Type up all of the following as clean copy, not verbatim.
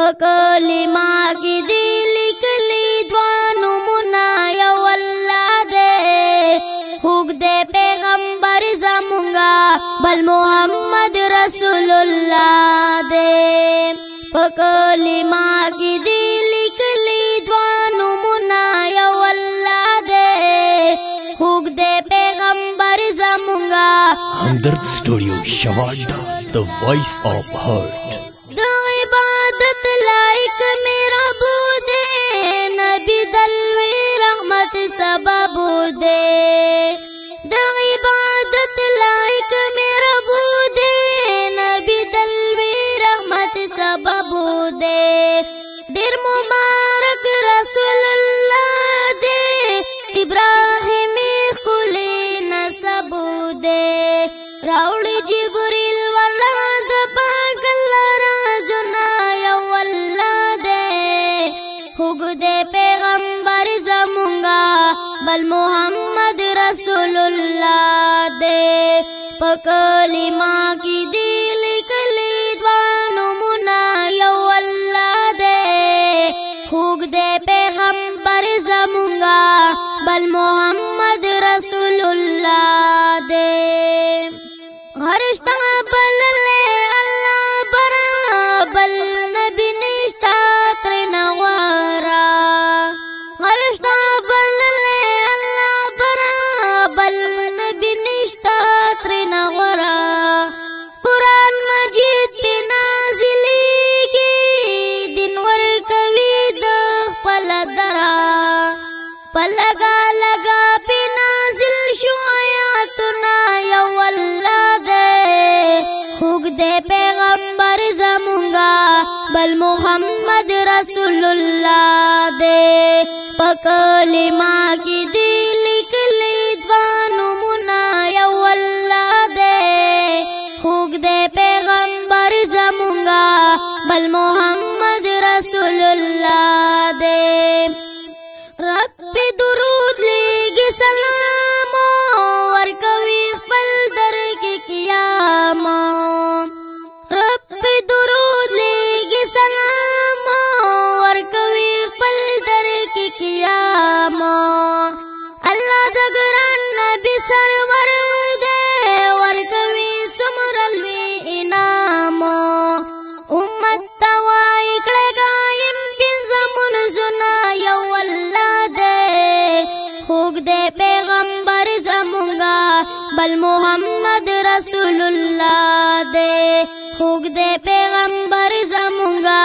پکلمہ کی دی لکلی دوانو منا یو اللہ دے خوک دے پیغمبر زمونگا بل محمد رسول اللہ دے پکلمہ کی دی لکلی دوانو منا یو اللہ دے خوک دے پیغمبر زمونگا ہمدرد اسٹوڈیو شواڈا the voice of heart دا عبادت لائق میرا بودے نبی دلوی رحمت سبب دے دا عبادت لائق میرا بودے نبی دلوی رحمت سبب دے دیر مبارک رسول اللہ دے ابراہیم خلی نسب دے راوڑی جبریل ولاد پاک اللہ رازنا یو اللہ دے خوگ دے پیغمبر زمونگا بل محمد رسول اللہ دے پکلمہ کی دی لکلی دوانو منا یو اللہ دے خوگ دے پیغمبر زمونگا بل محمد رسول اللہ دے غرشتا بل لے اللہ برا بل نبی نشتا ترنوارا غرشتا بل لے اللہ برا بل نبی نشتا ترنوارا قرآن مجید پی نازلی کی دن ورکوی دخ پل درا پلگا لگا پی نازل شو آیاتنا یو اللہ دے خوک دے پیغمبر زمونگا بل محمد رسول اللہ دے پکلمہ کی دی لکلی دوانو منا یو اللہ دے خوک دے پیغمبر زمونگا بل محمد رسول اللہ دے رب پی درود لیگی سلامو ورکوی خپل در کی قیامو رب پی درود لیگی سلامو ورکوی خپل در کی قیامو اللہ دگران نبی سرور دے ورکوی سمرلوی انامو امت توائی کڑگائیم پینزمون زنا یو اللہ دے خوک دے پیغمبر زمونگا بل محمد رسول اللہ دے خوک دے پیغمبر زمونگا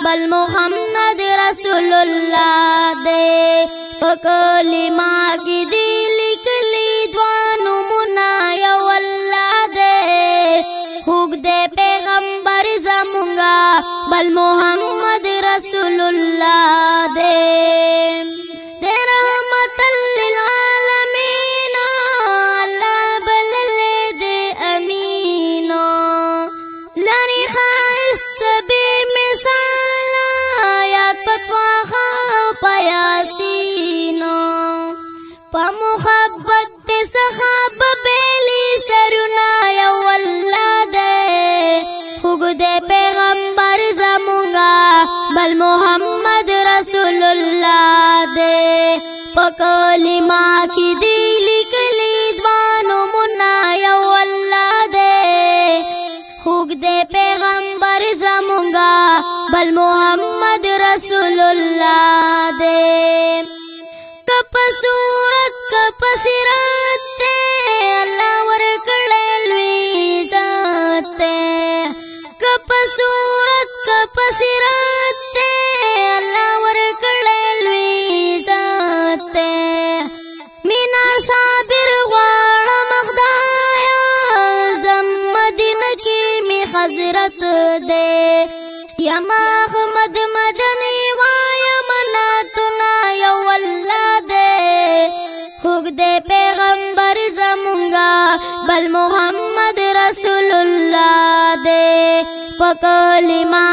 بل محمد رسول اللہ دے پکلمہ کی دی لکلی دوانو منا یو اللہ دے خوک دے پیغمبر زمونگا بل محمد رسول اللہ دے دے رحمت للعالمین اللہ بللے دے امینو لری خائست بے مثال یاد پتواخا پیاسینو پا محبت تے صحاب بیلی سرنا یو اللہ دے خوگ دے پیغمبر زمونگا بل محمد رسول اللہ دے پکلمہ کی دی لکلی دوانو منا یو اللہ دے خوگ دے پیغمبر زمونگا بل محمد رسول اللہ دے کپ صورت کپ سرات تے اللہ ورکڑے لوی ذات تے کپ صورت کپ سرات تے اللہ ورکڑے لوی ذات تے مینا صابر غواړه مخدایا زم مدینه کی می حضرت دے یما احمد مدنی وایا مناتنا یو اللہ دے خوک دے پیغمبر زمونگا بل محمد رسول اللہ دے پکلمہ